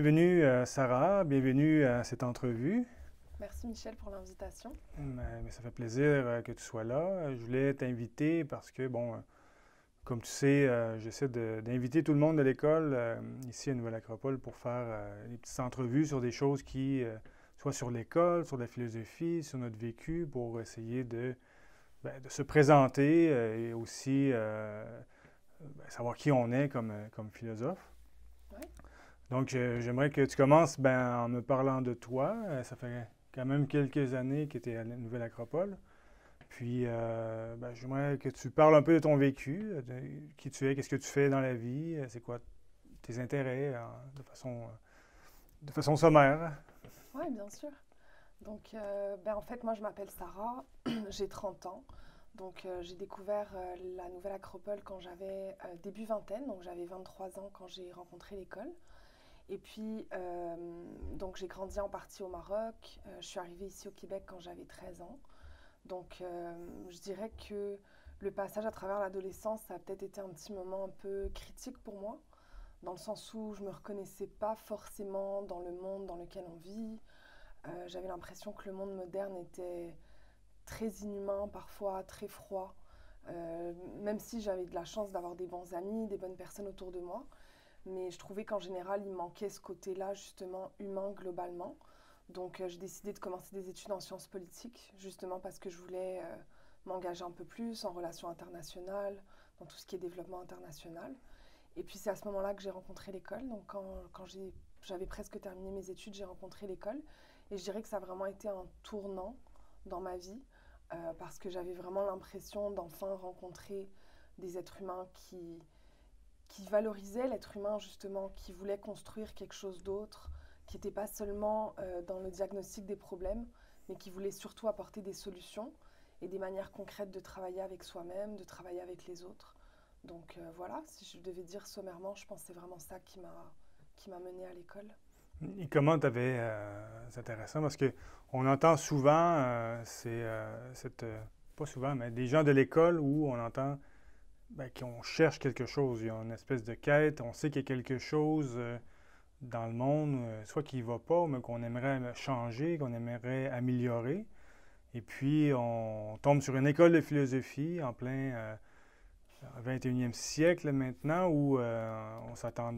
Bienvenue Sarah, bienvenue à cette entrevue. Merci Michel pour l'invitation. Mais ça fait plaisir que tu sois là. Je voulais t'inviter parce que, comme tu sais, j'essaie d'inviter tout le monde de l'école ici à Nouvelle-Acropole pour faire des petites entrevues sur des choses soit sur l'école, sur la philosophie, sur notre vécu, pour essayer de se présenter et aussi savoir qui on est comme philosophe. Ouais. Donc, j'aimerais que tu commences en me parlant de toi. Ça fait quand même quelques années que tu es à la Nouvelle-Acropole. Puis, j'aimerais que tu parles un peu de ton vécu, de qui tu es, qu'est-ce que tu fais dans la vie, c'est quoi tes intérêts de façon sommaire. Oui, bien sûr. Donc, en fait, moi, je m'appelle Sarah, j'ai 30 ans. Donc, j'ai découvert la Nouvelle Acropole quand j'avais début vingtaine, donc j'avais 23 ans quand j'ai rencontré l'école. Et puis, donc j'ai grandi en partie au Maroc. Je suis arrivée ici au Québec quand j'avais 13 ans. Donc, je dirais que le passage à travers l'adolescence, ça a peut-être été un petit moment un peu critique pour moi, dans le sens où je ne me reconnaissais pas forcément dans le monde dans lequel on vit. J'avais l'impression que le monde moderne était très inhumain, parfois très froid. Même si j'avais de la chance d'avoir des bons amis, des bonnes personnes autour de moi. Mais je trouvais qu'en général, il manquait ce côté-là, justement, humain globalement. Donc, j'ai décidé de commencer des études en sciences politiques, justement parce que je voulais m'engager un peu plus en relations internationales, dans tout ce qui est développement international. Et puis, c'est à ce moment-là que j'ai rencontré l'école. Donc, quand j'avais presque terminé mes études, j'ai rencontré l'école. Et je dirais que ça a vraiment été un tournant dans ma vie, parce que j'avais vraiment l'impression d'enfin rencontrer des êtres humains qui valorisaient l'être humain, justement, qui voulaient construire quelque chose d'autre, qui n'était pas seulement dans le diagnostic des problèmes, mais qui voulaient surtout apporter des solutions et des manières concrètes de travailler avec soi-même, de travailler avec les autres. Donc voilà, si je devais dire sommairement, je pense que c'est vraiment ça qui m'a menée à l'école. Et comment tu avais... c'est intéressant parce que on entend souvent, pas souvent, mais des gens de l'école où on entend qu'on cherche quelque chose. Il y a une espèce de quête, on sait qu'il y a quelque chose dans le monde, soit qui ne va pas, mais qu'on aimerait changer, qu'on aimerait améliorer. Et puis, on tombe sur une école de philosophie en plein 21e siècle maintenant, où on s'attend...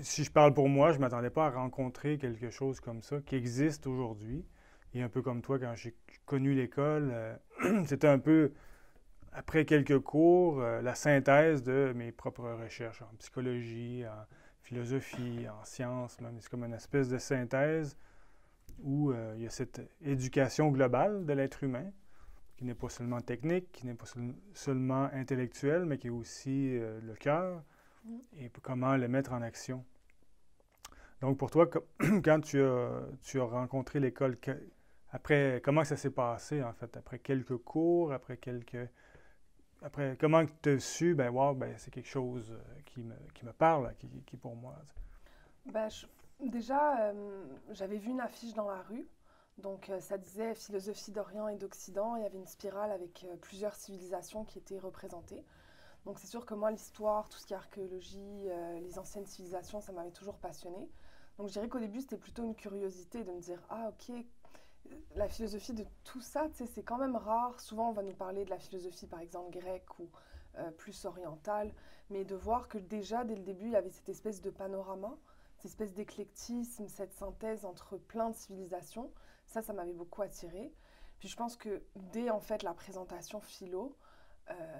Si je parle pour moi, je ne m'attendais pas à rencontrer quelque chose comme ça, qui existe aujourd'hui. Et un peu comme toi, quand j'ai connu l'école, c'était un peu après quelques cours, la synthèse de mes propres recherches en psychologie, en philosophie, en sciences, même. C'est comme une espèce de synthèse où il y a cette éducation globale de l'être humain, qui n'est pas seulement technique, qui n'est pas seulement intellectuelle, mais qui est aussi le cœur, et comment le mettre en action. Donc pour toi, quand tu as rencontré l'école, après, comment ça s'est passé en fait? Après quelques cours, après, comment tu as su, c'est quelque chose qui me parle, qui pour moi. Ben, je- Déjà, j'avais vu une affiche dans la rue. Donc, ça disait philosophie d'Orient et d'Occident. Il y avait une spirale avec plusieurs civilisations qui étaient représentées. Donc, c'est sûr que moi, l'histoire, tout ce qui est archéologie, les anciennes civilisations, ça m'avait toujours passionnée. Donc, je dirais qu'au début, c'était plutôt une curiosité de me dire, ah, ok, la philosophie de tout ça, tu sais, c'est quand même rare. Souvent, on va nous parler de la philosophie, par exemple, grecque ou plus orientale, mais de voir que déjà, dès le début, il y avait cette espèce de panorama, cette espèce d'éclectisme, cette synthèse entre plein de civilisations. Ça m'avait beaucoup attiré. Puis je pense que dès en fait la présentation philo,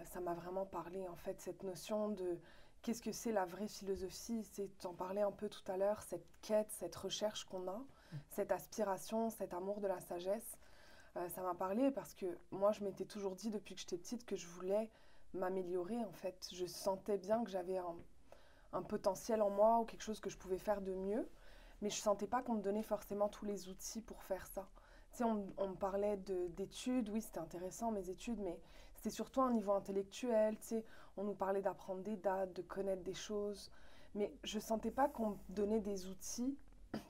ça m'a vraiment parlé en fait cette notion de qu'est-ce que c'est la vraie philosophie. C'est, t'en parlais un peu tout à l'heure, cette quête, cette recherche qu'on a, cette aspiration, cet amour de la sagesse. Ça m'a parlé parce que moi, je m'étais toujours dit depuis que j'étais petite que je voulais m'améliorer en fait. Je sentais bien que j'avais un potentiel en moi ou quelque chose que je pouvais faire de mieux, mais je sentais pas qu'on me donnait forcément tous les outils pour faire ça. Tu sais, on me parlait d'études, oui, c'était intéressant mes études, mais c'était surtout un niveau intellectuel, tu sais, on nous parlait d'apprendre des dates, de connaître des choses, mais je sentais pas qu'on me donnait des outils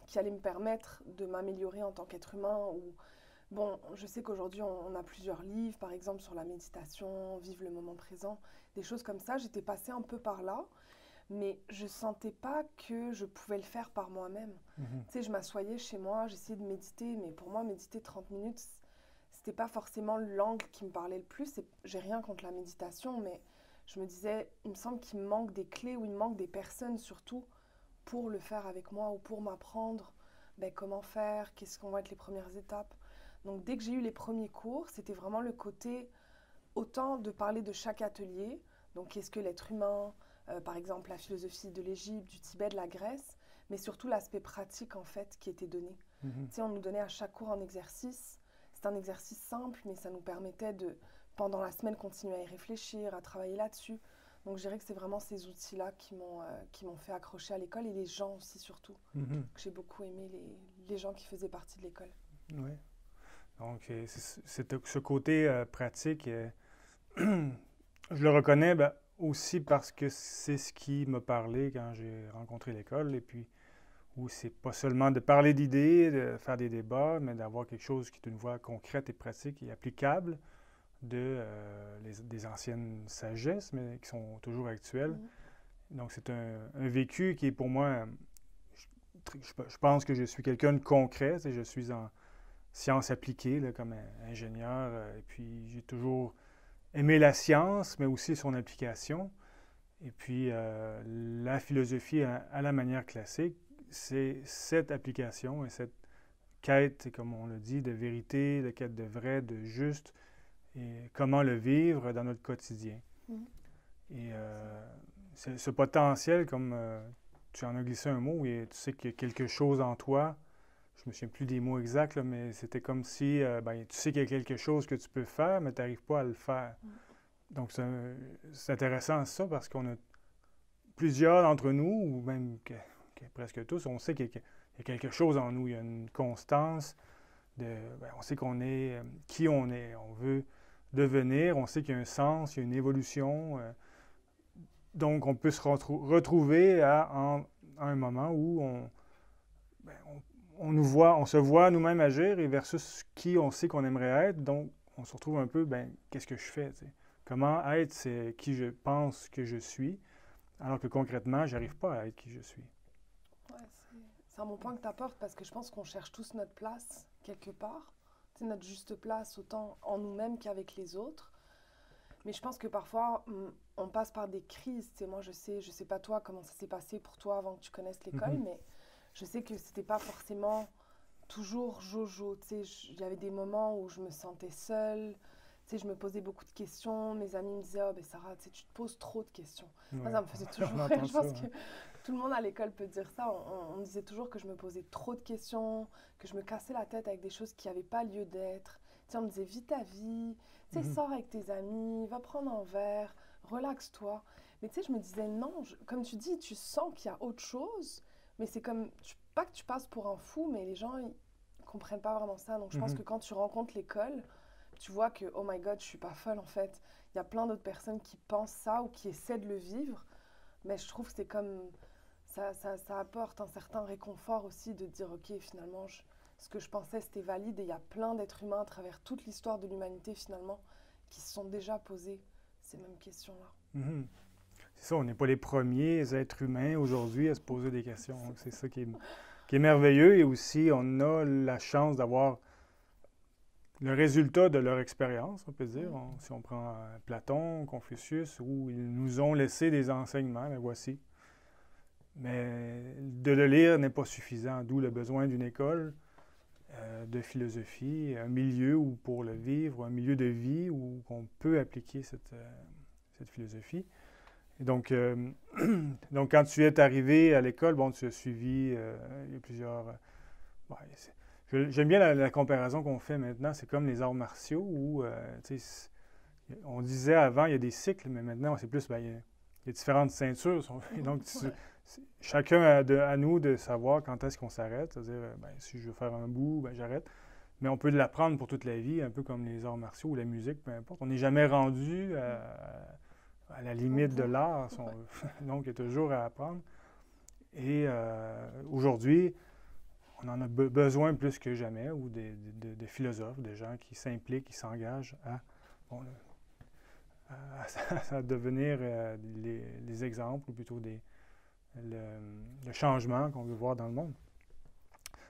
qui allaient me permettre de m'améliorer en tant qu'être humain. Ou bon, je sais qu'aujourd'hui on a plusieurs livres, par exemple sur la méditation, vivre le moment présent, des choses comme ça. J'étais passée un peu par là, mais je sentais pas que je pouvais le faire par moi-même. Mhm. Tu sais, je m'assoyais chez moi, j'essayais de méditer, mais pour moi, méditer 30 minutes, c'était pas forcément l'angle qui me parlait le plus. J'ai rien contre la méditation, mais je me disais, il me semble qu'il me manque des clés ou il me manque des personnes surtout pour le faire avec moi ou pour m'apprendre ben, comment faire, qu'est-ce qu'on va être les premières étapes. Donc dès que j'ai eu les premiers cours, c'était vraiment le côté autant de parler de chaque atelier, donc qu'est-ce que l'être humain, par exemple la philosophie de l'Égypte, du Tibet, de la Grèce, mais surtout l'aspect pratique en fait qui était donné. Mhm. Tu sais, on nous donnait à chaque cours un exercice. C'est un exercice simple, mais ça nous permettait de, pendant la semaine, continuer à y réfléchir, à travailler là-dessus. Donc je dirais que c'est vraiment ces outils-là qui m'ont fait accrocher à l'école et les gens aussi surtout. Mhm. J'ai beaucoup aimé les gens qui faisaient partie de l'école. Oui. Donc, c'est ce côté pratique, je le reconnais aussi parce que c'est ce qui m'a parlé quand j'ai rencontré l'école. Et puis, où c'est pas seulement de parler d'idées, de faire des débats, mais d'avoir quelque chose qui est une voie concrète et pratique et applicable des anciennes sagesses, mais qui sont toujours actuelles. Donc, c'est un vécu qui est pour moi, je pense que je suis quelqu'un de concret, je suis en sciences appliquées là, comme ingénieur, et puis j'ai toujours aimé la science, mais aussi son application. Et puis, la philosophie à la manière classique, c'est cette application et cette quête, comme on le dit, de vérité, de quête de vrai, de juste, et comment le vivre dans notre quotidien. Mhm. Et ce potentiel, comme tu en as glissé un mot, et tu sais qu'il y a quelque chose en toi, je me souviens plus des mots exacts, là, mais c'était comme si tu sais qu'il y a quelque chose que tu peux faire, mais tu n'arrives pas à le faire. Mhm. Donc, c'est intéressant ça parce qu'on a plusieurs d'entre nous, ou même presque tous, on sait qu'il y a quelque chose en nous. Il y a une constance. On sait qu'on est qui on est. On veut devenir. On sait qu'il y a un sens, il y a une évolution. Donc, on peut se retrouver à un moment où on nous voit, on se voit nous-mêmes agir et versus qui on sait qu'on aimerait être. Donc, on se retrouve un peu, qu'est-ce que je fais? T'sais? Comment être c'est qui je pense que je suis, alors que concrètement, j'arrive pas à être qui je suis. Ouais, c'est un bon point que tu apportes parce que je pense qu'on cherche tous notre place quelque part. C'est notre juste place autant en nous-mêmes qu'avec les autres. Mais je pense que parfois, on passe par des crises. Tu sais, moi, je sais pas toi comment ça s'est passé pour toi avant que tu connaisses l'école, Mhm. mais je sais que c'était pas forcément toujours jojo. Tu sais, il y avait des moments où je me sentais seule. Tu sais, je me posais beaucoup de questions. Mes amis me disaient, oh, ben Sarah, tu sais, tu te poses trop de questions. Moi, Ouais. ça me faisait toujours On rire. entend Je ça. pense que Hein. tout le monde à l'école peut dire ça. On me disait toujours que je me posais trop de questions, que je me cassais la tête avec des choses qui n'avaient pas lieu d'être. Tu sais, on me disait, vis ta vie, tu sais, Mhm. sors avec tes amis, va prendre un verre, relaxe-toi. Mais tu sais, je me disais, non, comme tu dis, tu sens qu'il y a autre chose, mais c'est comme, pas que tu passes pour un fou, mais les gens, ils comprennent pas vraiment ça. Donc je pense Mhm. que quand tu rencontres l'école, tu vois que, oh my God, je suis pas folle en fait. Il y a plein d'autres personnes qui pensent ça ou qui essaient de le vivre, mais je trouve que c'est comme, ça apporte un certain réconfort aussi de dire, ok, finalement, ce que je pensais, c'était valide et il y a plein d'êtres humains à travers toute l'histoire de l'humanité finalement qui se sont déjà posés ces mêmes questions-là. Mhm. C'est ça, on n'est pas les premiers êtres humains aujourd'hui à se poser des questions. Donc, c'est ça qui est merveilleux. Et aussi, on a la chance d'avoir le résultat de leur expérience, on peut dire. Si on prend Platon, Confucius, où ils nous ont laissé des enseignements, ben voici. Mais de le lire n'est pas suffisant, d'où le besoin d'une école de philosophie, un milieu où pour le vivre, un milieu de vie où on peut appliquer cette philosophie. Et donc, donc, quand tu es arrivé à l'école, bon, tu as suivi, il y a plusieurs... j'aime bien la comparaison qu'on fait maintenant, c'est comme les arts martiaux où, on disait avant, il y a des cycles, mais maintenant, c'est plus, il y a différentes ceintures. Donc, chacun à nous de savoir quand est-ce qu'on s'arrête. C'est-à-dire, si je veux faire un bout, j'arrête. Mais on peut l'apprendre pour toute la vie, un peu comme les arts martiaux ou la musique, peu importe. On n'est jamais rendu à la limite de l'art, si on veut. Donc, il y a toujours à apprendre. Et aujourd'hui, on en a besoin plus que jamais, ou de philosophes, de gens qui s'impliquent, qui s'engagent à devenir les exemples, ou plutôt le changement qu'on veut voir dans le monde.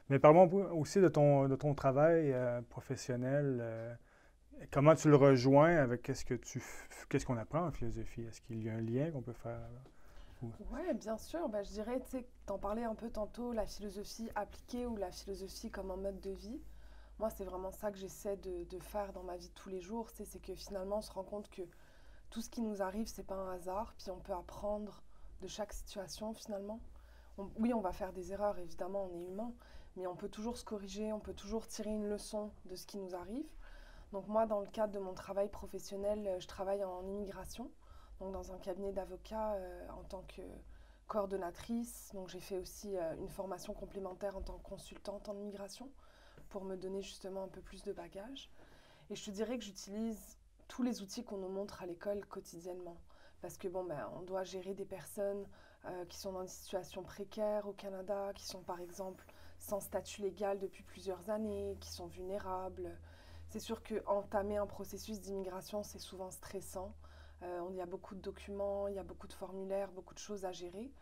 Mais parlons aussi de ton travail professionnel. Comment tu le rejoins avec qu'est-ce qu'on apprend en philosophie? Est-ce qu'il y a un lien qu'on peut faire? Ouais, bien sûr. Ben, je dirais, tu sais, t'en parlais un peu tantôt, la philosophie appliquée ou la philosophie comme un mode de vie. Moi, c'est vraiment ça que j'essaie de faire dans ma vie de tous les jours. C'est que finalement, on se rend compte que tout ce qui nous arrive, c'est pas un hasard. Puis on peut apprendre de chaque situation finalement. Oui, on va faire des erreurs, évidemment, on est humain. Mais on peut toujours se corriger, on peut toujours tirer une leçon de ce qui nous arrive. Donc moi, dans le cadre de mon travail professionnel, je travaille en immigration, donc dans un cabinet d'avocats en tant que coordonnatrice. Donc j'ai fait aussi une formation complémentaire en tant que consultante en immigration pour me donner justement un peu plus de bagages. Et je te dirais que j'utilise tous les outils qu'on nous montre à l'école quotidiennement. Parce que bon, ben, on doit gérer des personnes qui sont dans des situations précaires au Canada, qui sont par exemple sans statut légal depuis plusieurs années, qui sont vulnérables. C'est sûr qu'entamer un processus d'immigration, c'est souvent stressant. Il y a beaucoup de documents, il y a beaucoup de formulaires, beaucoup de choses à gérer.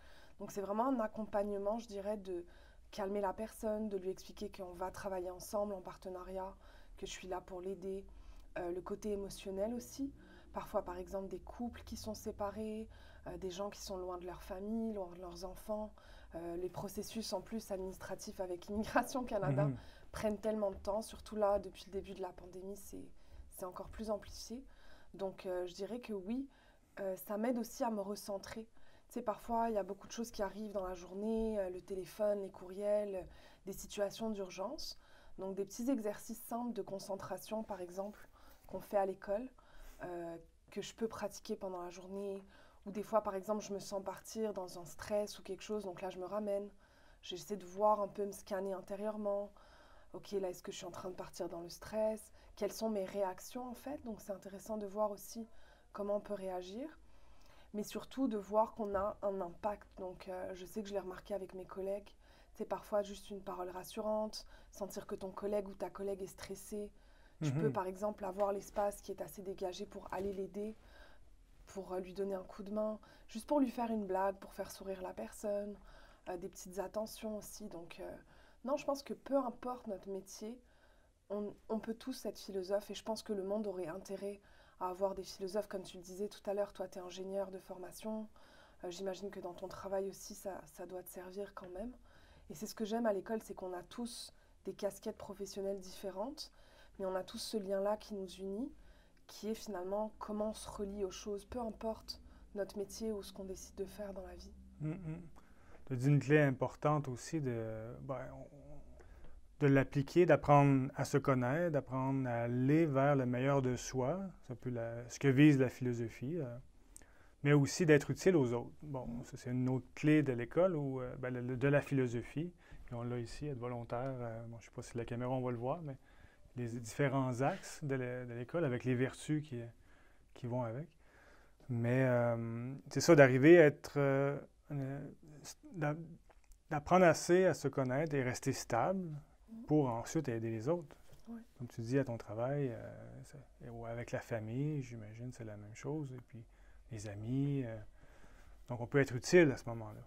Donc c'est vraiment un accompagnement, je dirais, de calmer la personne, de lui expliquer qu'on va travailler ensemble en partenariat, que je suis là pour l'aider. Le côté émotionnel aussi. Parfois, par exemple, des couples qui sont séparés, des gens qui sont loin de leur famille, loin de leurs enfants. Les processus en plus administratifs avec Immigration Canada prennent tellement de temps, surtout là, depuis le début de la pandémie, c'est encore plus amplifié. Donc, je dirais que oui, ça m'aide aussi à me recentrer. Tu sais, parfois, il y a beaucoup de choses qui arrivent dans la journée, le téléphone, les courriels, des situations d'urgence. Donc, des petits exercices simples de concentration, par exemple, qu'on fait à l'école, que je peux pratiquer pendant la journée. Ou des fois, par exemple, je me sens partir dans un stress ou quelque chose, donc là, je me ramène. J'essaie de voir un peu, me scanner intérieurement. Ok, là, est-ce que je suis en train de partir dans le stress? Quelles sont mes réactions, en fait? Donc, c'est intéressant de voir aussi comment on peut réagir. Mais surtout de voir qu'on a un impact. Donc, je sais que je l'ai remarqué avec mes collègues. C'est parfois juste une parole rassurante, sentir que ton collègue ou ta collègue est stressée. Tu peux, par exemple, avoir l'espace qui est assez dégagé pour aller l'aider, pour lui donner un coup de main, juste pour lui faire une blague, pour faire sourire la personne, des petites attentions aussi. Donc, non, je pense que peu importe notre métier, on peut tous être philosophe et je pense que le monde aurait intérêt à avoir des philosophes, comme tu le disais tout à l'heure. Toi, tu es ingénieur de formation. J'imagine que dans ton travail aussi, ça doit te servir quand même. Et c'est ce que j'aime à l'école, c'est qu'on a tous des casquettes professionnelles différentes, mais on a tous ce lien-là qui nous unit, qui est finalement comment on se relie aux choses, peu importe notre métier ou ce qu'on décide de faire dans la vie. Tu as dit une clé importante aussi de l'appliquer, d'apprendre à se connaître, d'apprendre à aller vers le meilleur de soi. C'est un peu ce que vise la philosophie. Mais aussi d'être utile aux autres. Bon, ça, c'est une autre clé de l'école, de la philosophie. Et on l'a ici, être volontaire. Je ne sais pas si la caméra, on va le voir, mais les différents axes de l'école avec les vertus qui vont avec. Mais c'est ça, d'arriver à être... d'apprendre assez à se connaître et rester stable pour ensuite aider les autres. Ouais. Comme tu dis, à ton travail, ou avec la famille, j'imagine, c'est la même chose. Et puis, les amis. Donc, on peut être utile à ce moment-là.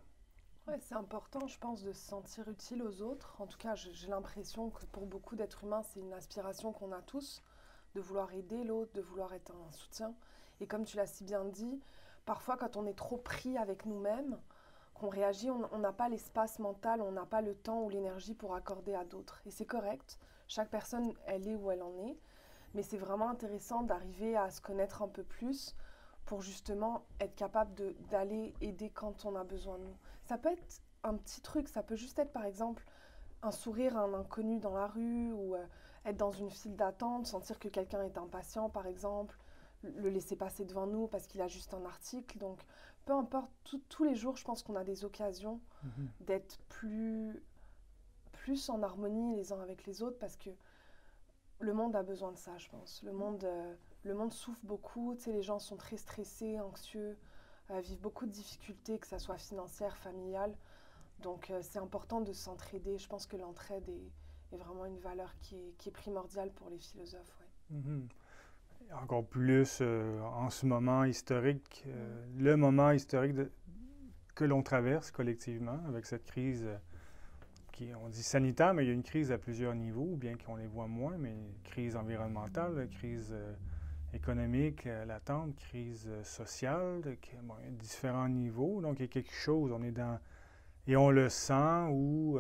Ouais, c'est important, je pense, de se sentir utile aux autres. En tout cas, j'ai l'impression que pour beaucoup d'êtres humains, c'est une aspiration qu'on a tous, de vouloir aider l'autre, de vouloir être un soutien. Et comme tu l'as si bien dit, parfois, quand on est trop pris avec nous-mêmes, qu'on réagit, on n'a pas l'espace mental, on n'a pas le temps ou l'énergie pour accorder à d'autres. Et c'est correct, chaque personne, elle est où elle en est. Mais c'est vraiment intéressant d'arriver à se connaître un peu plus pour justement être capable d'aller aider quand on a besoin de nous. Ça peut être un petit truc, ça peut juste être par exemple un sourire à un inconnu dans la rue ou être dans une file d'attente, sentir que quelqu'un est impatient par exemple, le laisser passer devant nous parce qu'il a juste un article. Donc peu importe, tous les jours je pense qu'on a des occasions d'être plus en harmonie les uns avec les autres parce que le monde a besoin de ça, je pense. Le monde souffre beaucoup, tu sais, les gens sont très stressés, anxieux, vivent beaucoup de difficultés, que ce soit financière, familiale. Donc c'est important de s'entraider. Je pense que l'entraide est vraiment une valeur qui est primordiale pour les philosophes. Ouais. Encore plus en ce moment historique, le moment historique que l'on traverse collectivement avec cette crise qui, on dit sanitaire, mais il y a une crise à plusieurs niveaux, bien qu'on les voit moins, mais crise environnementale, crise économique latente, crise sociale, bon, il y a différents niveaux. Donc, il y a quelque chose, on est dans... Et on le sent où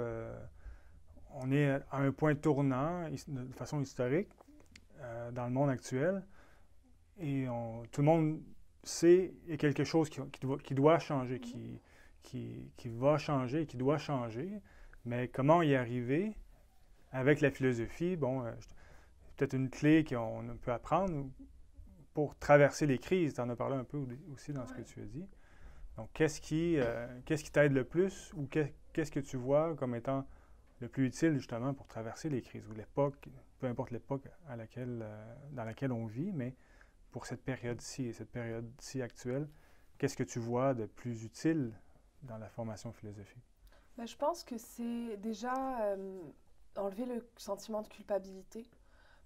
on est à un point tournant de façon historique dans le monde actuel. Et tout le monde sait qu'il y a quelque chose qui doit changer, qui va changer, qui doit changer. Mais comment y arriver avec la philosophie? Bon, peut-être une clé qu'on peut apprendre pour traverser les crises. Tu en as parlé un peu aussi dans ce que tu as dit. Donc, qu'est-ce qui t'aide le plus ou qu'est-ce que tu vois comme étant le plus utile justement pour traverser les crises ou l'époque, peu importe l'époque dans laquelle on vit, mais pour cette période-ci et cette période-ci actuelle, qu'est-ce que tu vois de plus utile dans la formation philosophique? Ben, je pense que c'est déjà enlever le sentiment de culpabilité.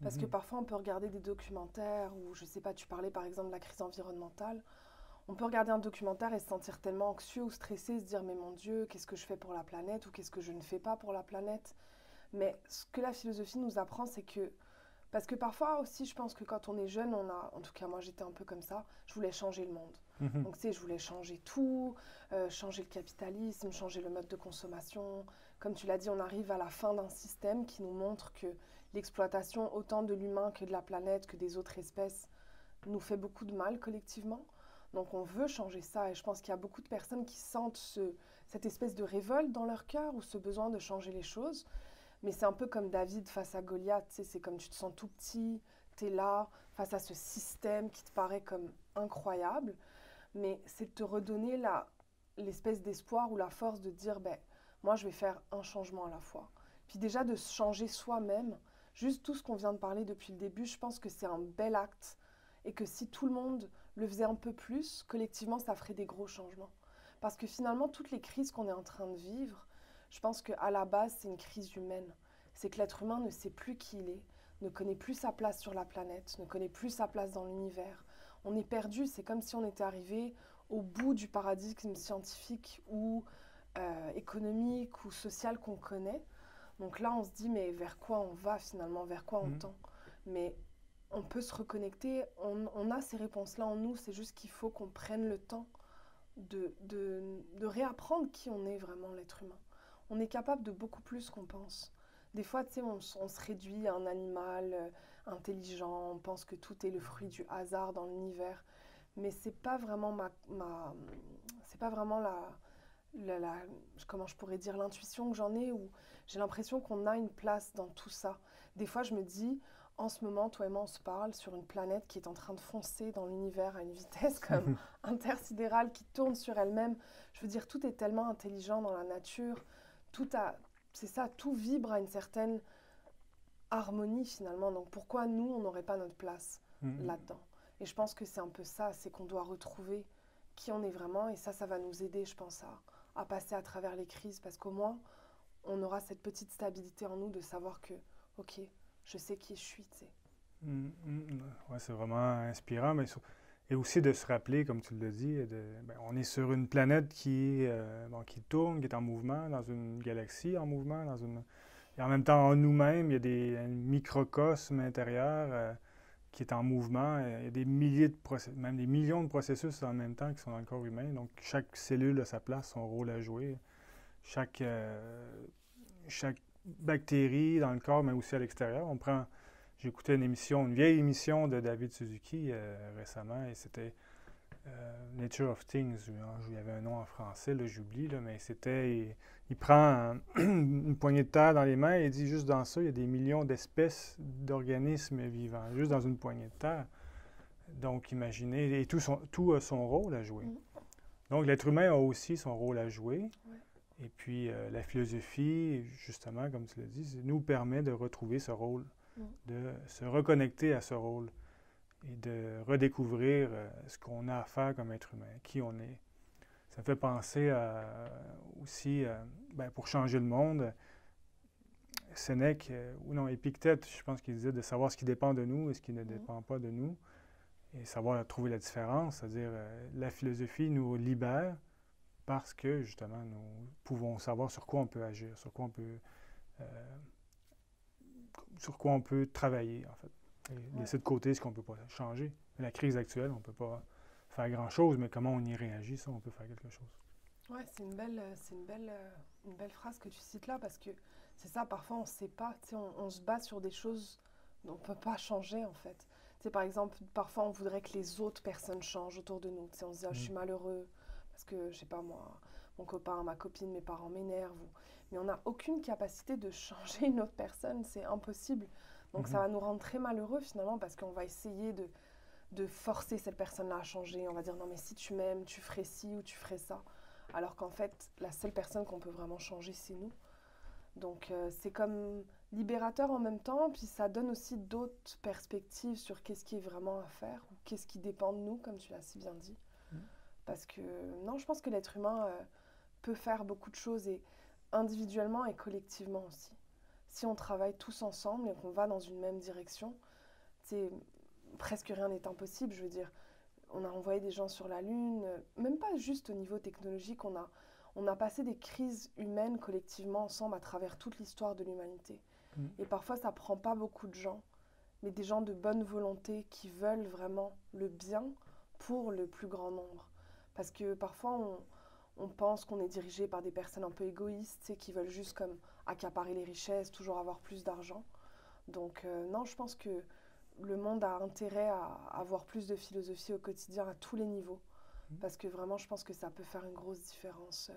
Parce que parfois, on peut regarder des documentaires où, je ne sais pas, tu parlais par exemple de la crise environnementale. On peut regarder un documentaire et se sentir tellement anxieux ou stressé, se dire mais mon Dieu, qu'est-ce que je fais pour la planète ou qu'est-ce que je ne fais pas pour la planète. Mais ce que la philosophie nous apprend, c'est que, parce que parfois aussi, je pense que quand on est jeune, en tout cas moi j'étais un peu comme ça, je voulais changer le monde. Donc tu sais, je voulais changer tout, changer le capitalisme, changer le mode de consommation. Comme tu l'as dit, on arrive à la fin d'un système qui nous montre que l'exploitation autant de l'humain que de la planète, que des autres espèces, nous fait beaucoup de mal collectivement. Donc on veut changer ça et je pense qu'il y a beaucoup de personnes qui sentent cette espèce de révolte dans leur cœur ou ce besoin de changer les choses. Mais c'est un peu comme David face à Goliath, tu sais, c'est comme tu te sens tout petit, tu es là face à ce système qui te paraît comme incroyable, mais c'est de te redonner l'espèce d'espoir ou la force de dire, ben, moi je vais faire un changement à la fois. Puis déjà de se changer soi-même, juste tout ce qu'on vient de parler depuis le début, je pense que c'est un bel acte et que si tout le monde le faisait un peu plus, collectivement, ça ferait des gros changements. Parce que finalement, toutes les crises qu'on est en train de vivre, je pense qu'à la base, c'est une crise humaine. C'est que l'être humain ne sait plus qui il est, ne connaît plus sa place sur la planète, ne connaît plus sa place dans l'univers. On est perdu, c'est comme si on était arrivé au bout du paradigme scientifique ou économique ou social qu'on connaît. Donc là, on se dit, mais vers quoi on va finalement, vers quoi on tend? Mais on peut se reconnecter, on a ces réponses-là en nous, c'est juste qu'il faut qu'on prenne le temps de réapprendre qui on est vraiment, l'être humain. On est capable de beaucoup plus qu'on pense. Des fois, tu sais, on se réduit à un animal intelligent, on pense que tout est le fruit du hasard dans l'univers, mais c'est pas vraiment c'est pas vraiment comment je pourrais dire, l'intuition que j'en ai, où j'ai l'impression qu'on a une place dans tout ça. Des fois, je me dis, en ce moment, toi et moi, on se parle sur une planète qui est en train de foncer dans l'univers à une vitesse comme intersidérale, qui tourne sur elle-même. Je veux dire, tout est tellement intelligent dans la nature. C'est ça, tout vibre à une certaine harmonie finalement. Donc pourquoi nous, on n'aurait pas notre place là-dedans? Et je pense que c'est un peu ça, c'est qu'on doit retrouver qui on est vraiment. Et ça va nous aider, je pense, à passer à travers les crises. Parce qu'au moins, on aura cette petite stabilité en nous de savoir que, ok, je sais qui je suis, tu sais. Ouais, c'est vraiment inspirant, mais et aussi de se rappeler, comme tu l'as dit, on est sur une planète qui tourne, qui est en mouvement, dans une galaxie en mouvement, et en même temps, en nous-mêmes, il y a un microcosme intérieur qui est en mouvement. Il y a des milliers même des millions de processus en même temps qui sont dans le corps humain. Donc, chaque cellule a sa place, son rôle à jouer. Chaque bactérie dans le corps, mais aussi à l'extérieur. J'ai écouté une vieille émission de David Suzuki récemment, et c'était Nature of Things. Il y avait un nom en français, là, j'oublie, là, mais il prend une poignée de terre dans les mains et il dit juste dans ça, il y a des millions d'espèces d'organismes vivants, juste dans une poignée de terre. Donc, imaginez, et tout a son rôle à jouer. Donc, l'être humain a aussi son rôle à jouer. Ouais. Et puis, la philosophie, justement, comme tu l'as dit, nous permet de retrouver ce rôle, de se reconnecter à ce rôle et de redécouvrir ce qu'on a à faire comme être humain, qui on est. Ça me fait penser aussi, pour changer le monde, Sénèque, Épictète, je pense qu'il disait de savoir ce qui dépend de nous et ce qui ne dépend pas de nous, et savoir trouver la différence, c'est-à-dire la philosophie nous libère parce que, justement, nous pouvons savoir sur quoi on peut agir, sur quoi on peut travailler, en fait. Et laisser de côté ce qu'on ne peut pas changer. La crise actuelle, on ne peut pas faire grand-chose, mais comment on y réagit, ça, on peut faire quelque chose. Ouais, une belle phrase que tu cites là, parce que c'est ça, parfois on ne sait pas, tu sais, on se base sur des choses dont on ne peut pas changer, en fait. Tu sais, par exemple, parfois on voudrait que les autres personnes changent autour de nous. Tu sais, on se dit, ah, je suis malheureux, parce que, je sais pas moi, mon copain, ma copine, mes parents m'énervent. Mais on n'a aucune capacité de changer une autre personne, c'est impossible. Donc ça va nous rendre très malheureux finalement, parce qu'on va essayer de forcer cette personne-là à changer. On va dire, non mais si tu m'aimes, tu ferais ci ou tu ferais ça. Alors qu'en fait, la seule personne qu'on peut vraiment changer, c'est nous. Donc c'est comme libérateur en même temps, puis ça donne aussi d'autres perspectives sur qu'est-ce qui est vraiment à faire, ou qu'est-ce qui dépend de nous, comme tu l'as si bien dit. Parce que non, je pense que l'être humain peut faire beaucoup de choses, et individuellement et collectivement aussi. Si on travaille tous ensemble et qu'on va dans une même direction, c'est presque rien n'est impossible. Je veux dire, on a envoyé des gens sur la Lune, même pas juste au niveau technologique, on a passé des crises humaines collectivement ensemble à travers toute l'histoire de l'humanité. Et parfois, ça prend pas beaucoup de gens, mais des gens de bonne volonté qui veulent vraiment le bien pour le plus grand nombre. Parce que parfois, on pense qu'on est dirigé par des personnes un peu égoïstes, qui veulent juste comme accaparer les richesses, toujours avoir plus d'argent. Donc non, je pense que le monde a intérêt à avoir plus de philosophie au quotidien à tous les niveaux. Parce que vraiment, je pense que ça peut faire une grosse différence,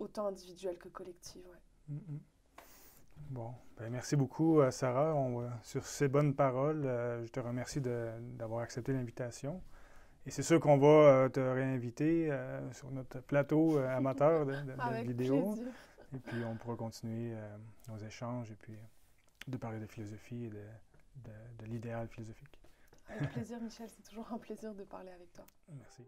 autant individuelle que collective. Ouais. Bon, ben merci beaucoup, Sarah. Sur ces bonnes paroles, je te remercie d'avoir accepté l'invitation. Et c'est sûr qu'on va te réinviter sur notre plateau amateur de vidéo. Plaisir. Et puis, on pourra continuer nos échanges et puis de parler de philosophie et de l'idéal philosophique. Avec plaisir, Michel. C'est toujours un plaisir de parler avec toi. Merci.